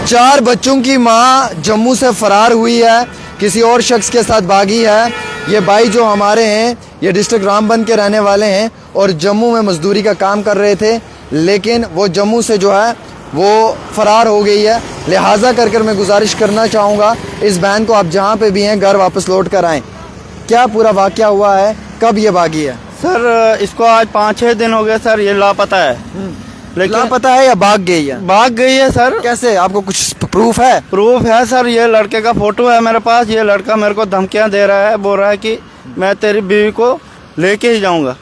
4 बच्चों की मां जम्मू से फरार हुई है, किसी और शख्स के साथ भागी है। ये भाई जो हमारे हैं ये डिस्ट्रिक्ट रामबन के रहने वाले हैं और जम्मू में मजदूरी का काम कर रहे थे, लेकिन वो जम्मू से जो है वो फरार हो गई है। लिहाजा कर मैं गुजारिश करना चाहूँगा इस बहन को आप जहाँ पे भी हैं घर वापस लौट कर आएँ। क्या पूरा वाक़या हुआ है, कब ये भागी है? सर इसको आज 5-6 दिन हो गए सर, ये लापता है। लेकिन लापता है या भाग गई है? भाग गई है सर। कैसे, आपको कुछ प्रूफ है? प्रूफ है सर, ये लड़के का फोटो है मेरे पास। ये लड़का मेरे को धमकियां दे रहा है, बोल रहा है कि मैं तेरी बीवी को लेके ही जाऊंगा,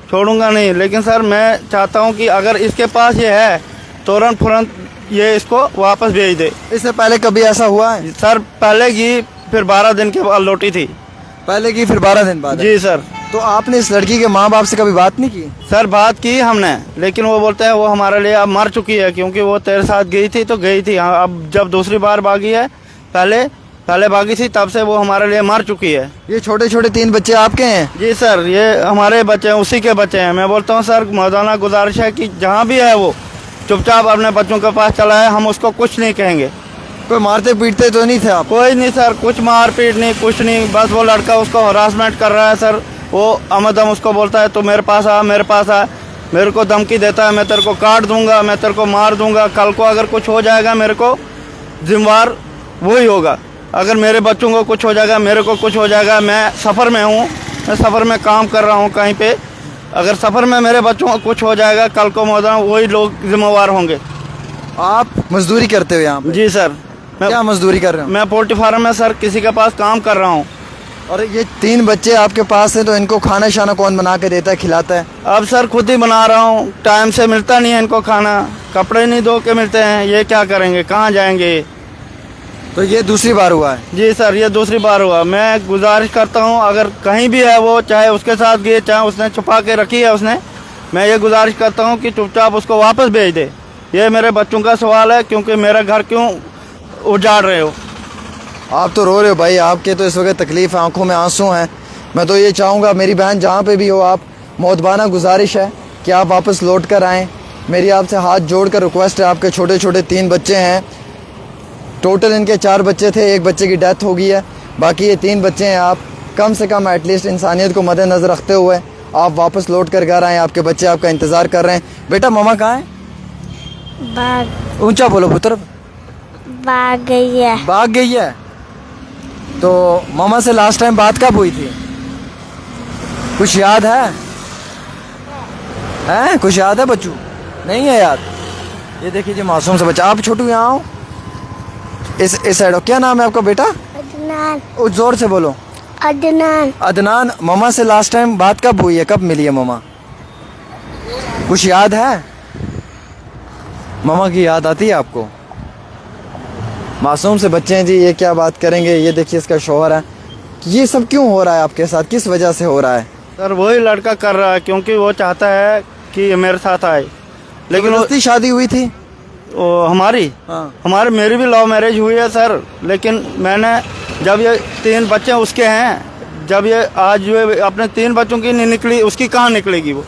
छोड़ूंगा नहीं। लेकिन सर मैं चाहता हूं कि अगर इसके पास ये है तुरंत ये इसको वापस भेज दे। इससे पहले कभी ऐसा हुआ है? सर पहले की, फिर 12 दिन के बाद लौटी थी। पहले की, फिर 12 दिन बाद? जी सर। तो आपने इस लड़की के माँ बाप से कभी बात नहीं की? सर बात की हमने, लेकिन वो बोलते हैं वो हमारे लिए अब मर चुकी है, क्योंकि वो तेरे साथ गई थी तो गई थी। अब जब दूसरी बार भागी है, पहले भागी थी तब से वो हमारे लिए मर चुकी है। ये छोटे छोटे 3 बच्चे आपके हैं? जी सर, ये हमारे बच्चे हैं, उसी के बच्चे हैं। मैं बोलता हूँ सर मौलाना गुजारिश है कि जहाँ भी है वो चुपचाप अपने बच्चों के पास चला है, हम उसको कुछ नहीं कहेंगे। कोई मारते पीटते तो नहीं थे आप? कोई नहीं सर, कुछ मार पीट नहीं, कुछ नहीं। बस वो लड़का उसको हरासमेंट कर रहा है सर। वो आमदम उसको बोलता है तो मेरे पास आ, मेरे पास आ, मेरे को धमकी देता है, मैं तेरे को काट दूंगा, मैं तेरे को मार दूंगा। कल को अगर कुछ हो जाएगा मेरे को जिम्मेवार वही होगा। अगर मेरे बच्चों को कुछ हो जाएगा, मेरे को कुछ हो जाएगा। मैं सफ़र में हूँ, मैं सफ़र में काम कर रहा हूँ कहीं पे। अगर सफ़र में मेरे बच्चों को कुछ हो जाएगा कल को मौजूद वही लोग जिम्मेवार होंगे। आप मजदूरी करते हो यहाँ पे? जी सर। क्या मजदूरी कर रहे हो? मैं पोल्ट्री फार्म में सर किसी के पास काम कर रहा हूँ। और ये 3 बच्चे आपके पास हैं तो इनको खाना शाना कौन बना के देता है, खिलाता है? अब सर खुद ही बना रहा हूँ, टाइम से मिलता नहीं है इनको खाना, कपड़े नहीं धो के मिलते हैं। ये क्या करेंगे, कहाँ जाएंगे? तो ये दूसरी बार हुआ है? जी सर, ये दूसरी बार हुआ। मैं गुजारिश करता हूँ अगर कहीं भी है वो, चाहे उसके साथ गए, चाहे उसने छुपा के रखी है उसने, मैं ये गुजारिश करता हूँ कि चुपचाप उसको वापस भेज दे। ये मेरे बच्चों का सवाल है, क्योंकि मेरा घर क्यों उजाड़ रहे हो? आप तो रो रहे हो भाई, आपके तो इस वक्त तकलीफ है, आंखों में आंसू हैं। मैं तो ये चाहूँगा मेरी बहन जहाँ पे भी हो आप, मौतबाना गुजारिश है कि आप वापस लौट कर आएँ। मेरी आपसे हाथ जोड़ कर रिक्वेस्ट है। आपके छोटे छोटे 3 बच्चे हैं, टोटल इनके 4 बच्चे थे, 1 बच्चे की डेथ हो गई है, बाकी ये 3 बच्चे हैं। आप कम से कम एटलीस्ट इंसानियत को मद्देनज़र रखते हुए आप वापस लौट कर घर आएँ। आपके बच्चे आपका इंतज़ार कर रहे हैं। बेटा ममा कहाँ है? भाग ऊंचा बोलो पुत्र। भाग गई है। भाग गई है? तो मामा से लास्ट टाइम बात कब हुई थी? कुछ याद है? हैं? कुछ याद है बच्चू? नहीं है याद? ये देखिए जी मासूम से बच्चा। आप छोटू यहाँ आओ, इस साइड। क्या नाम है आपका बेटा? अदनान। जोर से बोलो। अदनान। अदनान। मामा से लास्ट टाइम बात कब हुई है, कब मिली है मामा? कुछ याद है? मामा की याद आती है आपको? मासूम से बच्चे हैं जी, ये क्या बात करेंगे। ये देखिए इसका शौहर है। ये सब क्यों हो रहा है आपके साथ, किस वजह से हो रहा है? सर वही लड़का कर रहा है, क्योंकि वो चाहता है कि ये मेरे साथ आए। लेकिन उसकी शादी हुई थी? वो हमारी, हाँ। मेरी भी लव मैरिज हुई है सर। लेकिन मैंने जब ये 3 बच्चे उसके हैं, जब ये आज जो अपने 3 बच्चों की नहीं निकली, उसकी कहाँ निकलेगी वो?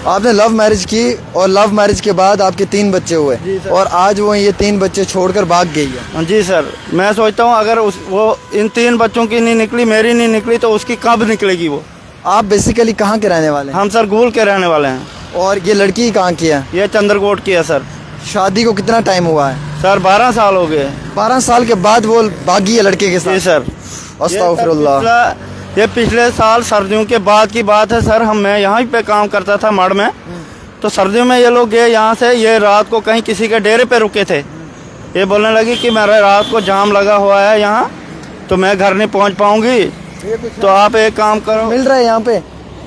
आपने लव मैरिज की और लव मैरिज के बाद आपके 3 बच्चे हुए और आज वो ये 3 बच्चे छोड़कर भाग गई है। जी सर, मैं सोचता हूँ अगर वो इन 3 बच्चों की नहीं निकली, मेरी नहीं निकली, तो उसकी कब निकलेगी वो? आप बेसिकली कहाँ के रहने वाले हैं? हम सर गूल के रहने वाले हैं। और ये लड़की कहाँ की है? ये चंद्रकोट की है सर। शादी को कितना टाइम हुआ है? सर 12 साल हो गए। 12 साल के बाद वो भागी है लड़के के साथ? जी सर। अस्तगफिरुल्लाह। ये पिछले साल सर्दियों के बाद की बात है सर। मैं यहाँ पे काम करता था मड़ में, तो सर्दियों में ये लोग गए यहाँ से। ये रात को कहीं किसी के डेरे पे रुके थे। ये बोलने लगी कि मेरा रात को जाम लगा हुआ है यहाँ, तो मैं घर नहीं पहुँच पाऊँगी, तो आप एक काम करो। मिल रहा है यहाँ पे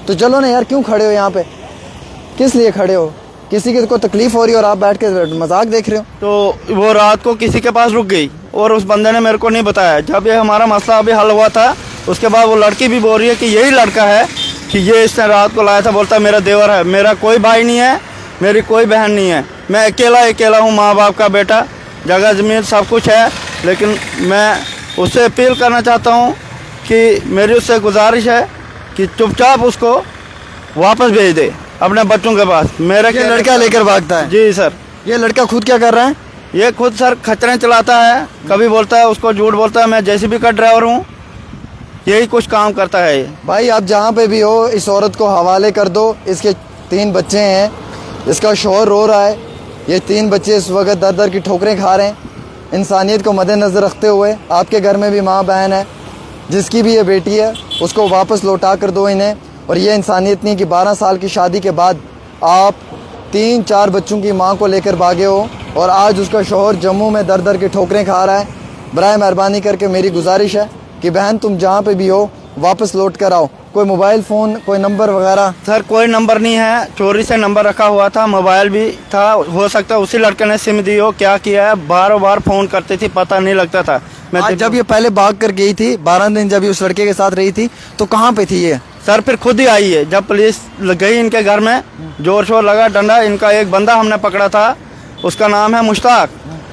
तो चलो ना यार, क्यों खड़े हो यहाँ पे? किस लिए खड़े हो? किसी को तकलीफ हो रही है और आप बैठ के मजाक देख रहे हो? तो वो रात को किसी के पास रुक गई और उस बंदे ने मेरे को नहीं बताया। जब ये हमारा मसला अभी हल हुआ था, उसके बाद वो लड़की भी बोल रही है कि यही लड़का है कि ये इसने रात को लाया था। बोलता है मेरा देवर है, मेरा कोई भाई नहीं है, मेरी कोई बहन नहीं है, मैं अकेला हूँ, माँ बाप का बेटा, जगह ज़मीन सब कुछ है। लेकिन मैं उससे अपील करना चाहता हूँ कि मेरी उससे गुजारिश है कि चुपचाप उसको वापस भेज दे अपने बच्चों के पास। मेरा ये लड़का लेकर भागता है? जी सर। ये लड़का खुद क्या कर रहा है? ये खुद सर खच्चरें चलाता है, कभी बोलता है उसको झूठ बोलता है मैं जेसीबी का ड्राइवर हूँ, यही कुछ काम करता है ये। भाई आप जहाँ पे भी हो इस औरत को हवाले कर दो। इसके 3 बच्चे हैं, इसका शौहर रो रहा है, ये 3 बच्चे इस वक्त दर दर की ठोकरें खा रहे हैं। इंसानियत को मद्देनज़र रखते हुए आपके घर में भी माँ बहन है, जिसकी भी ये बेटी है उसको वापस लौटा कर दो इन्हें। और ये इंसानियत नहीं कि 12 साल की शादी के बाद आप 3-4 बच्चों की माँ को लेकर भागे हो और आज उसका शौहर जम्मू में दर दर की ठोकरें खा रहा है। बराए मेहरबानी करके मेरी गुजारिश है कि बहन तुम जहाँ पे भी हो वापस लौट कर आओ। कोई मोबाइल फ़ोन, कोई नंबर वगैरह? सर कोई नंबर नहीं है, चोरी से नंबर रखा हुआ था, मोबाइल भी था, हो सकता है उसी लड़के ने सिम दी हो, क्या किया है, बार बार फ़ोन करती थी, पता नहीं लगता था। आज जब ये पहले भाग कर गई थी, 12 दिन जब ये उस लड़के के साथ रही थी, तो कहाँ पे थी ये? सर फिर खुद ही आई है, जब पुलिस गई इनके घर में, जोर शोर लगा, डंडा, इनका एक बंदा हमने पकड़ा था, उसका नाम है मुश्ताक,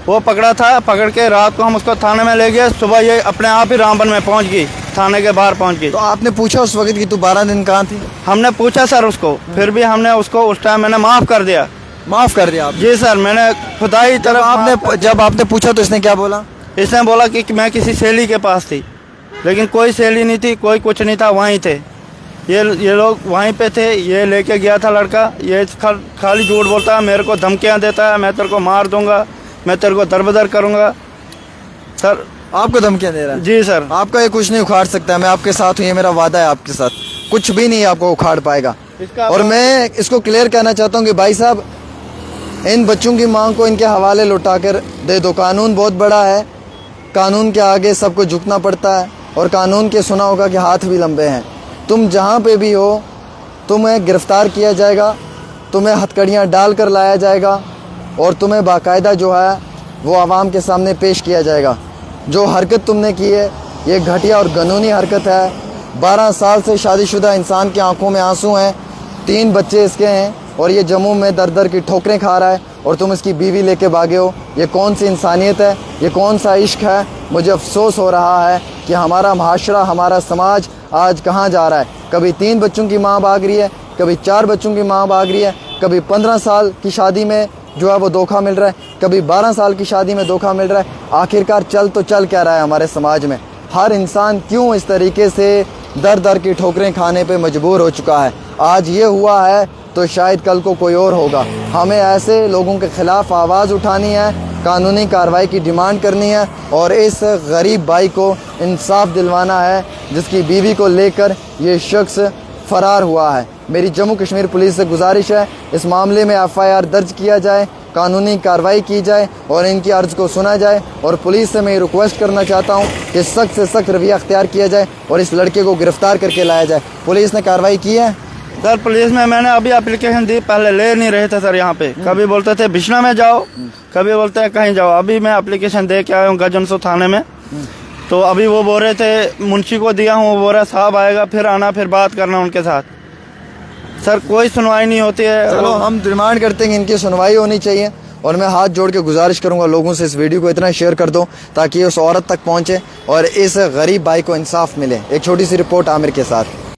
वो पकड़ा था, पकड़ के रात को हम उसको थाने में ले गए, सुबह ये अपने आप ही रामबन में पहुंच गई, थाने के बाहर पहुंच गई। तो आपने पूछा उस वक्त कि तू 12 दिन कहाँ थी? हमने पूछा सर उसको, फिर भी हमने उसको उस टाइम मैंने माफ़ कर दिया। माफ़ कर दिया आप? जी सर, मैंने खुदा ही तरफ जब आपने पूछा तो इसने क्या बोला? इसने बोला कि मैं किसी सहेली के पास थी, लेकिन कोई सहेली नहीं थी, कोई कुछ नहीं था, वहीं थे ये लोग वहीं पे थे। ये लेके गया था लड़का, ये खाली झूठ बोलता है, मेरे को धमकियां देता है, मैं तेरे को मार दूंगा, मैं तेरे को दरबदर करूंगा। सर आपको धमकियां दे रहा है? जी सर। आपका ये कुछ नहीं उखाड़ सकता, मैं आपके साथ हूँ, ये मेरा वादा है आपके साथ, कुछ भी नहीं आपको उखाड़ पाएगा। और मैं इसको क्लियर कहना चाहता हूँ कि भाई साहब इन बच्चों की मांग को इनके हवाले लौटा कर दे दो। कानून बहुत बड़ा है, कानून के आगे सबको झुकना पड़ता है और कानून के सुना होगा कि हाथ भी लंबे हैं। तुम जहाँ पे भी हो तुम्हें गिरफ़्तार किया जाएगा, तुम्हें हथकड़ियाँ डाल कर लाया जाएगा और तुम्हें बाकायदा जो है वो आवाम के सामने पेश किया जाएगा। जो हरकत तुमने की है ये घटिया और कानूनी हरकत है। 12 साल से शादीशुदा इंसान की आंखों में आंसू हैं, 3 बच्चे इसके हैं और ये जम्मू में दर दर की ठोकरें खा रहा है और तुम इसकी बीवी लेके भागे हो। ये कौन सी इंसानियत है, ये कौन सा इश्क है? मुझे अफसोस हो रहा है कि हमारा माशरा, हमारा समाज आज कहाँ जा रहा है। कभी 3 बच्चों की माँ भाग रही है, कभी 4 बच्चों की माँ भाग रही है, कभी 15 साल की शादी में जो है वो धोखा मिल रहा है, कभी 12 साल की शादी में धोखा मिल रहा है। आखिरकार चल तो चल क्या रहा है हमारे समाज में? हर इंसान क्यों इस तरीके से दर दर की ठोकरें खाने पे मजबूर हो चुका है? आज ये हुआ है तो शायद कल को कोई और होगा। हमें ऐसे लोगों के ख़िलाफ़ आवाज़ उठानी है, कानूनी कार्रवाई की डिमांड करनी है और इस गरीब भाई को इंसाफ दिलवाना है जिसकी बीवी को लेकर ये शख्स फ़रार हुआ है। मेरी जम्मू कश्मीर पुलिस से गुजारिश है इस मामले में FIR दर्ज किया जाए, कानूनी कार्रवाई की जाए और इनकी अर्ज़ को सुना जाए। और पुलिस से मैं रिक्वेस्ट करना चाहता हूँ कि सख्त से सख्त रवैया अख्तियार किया जाए और इस लड़के को गिरफ़्तार करके लाया जाए। पुलिस ने कार्रवाई की है? सर पुलिस में मैंने अभी एप्लीकेशन दी, पहले ले नहीं रहे थे सर यहाँ पे, कभी बोलते थे बिश्ना में जाओ, कभी बोलते हैं कहीं जाओ। अभी मैं एप्लीकेशन दे के आया हूँ गजनसो थाने में, तो अभी वो बोल रहे थे मुंशी को दिया हूँ, वो बोल रहा साहब आएगा फिर आना, फिर बात करना उनके साथ। सर कोई सुनवाई नहीं होती है। चलो हम डिमांड करते हैं कि इनकी सुनवाई होनी चाहिए और मैं हाथ जोड़ के गुजारिश करूंगा लोगों से इस वीडियो को इतना शेयर कर दो ताकि उस औरत तक पहुंचे और इस गरीब भाई को इंसाफ मिले। एक छोटी सी रिपोर्ट आमिर के साथ।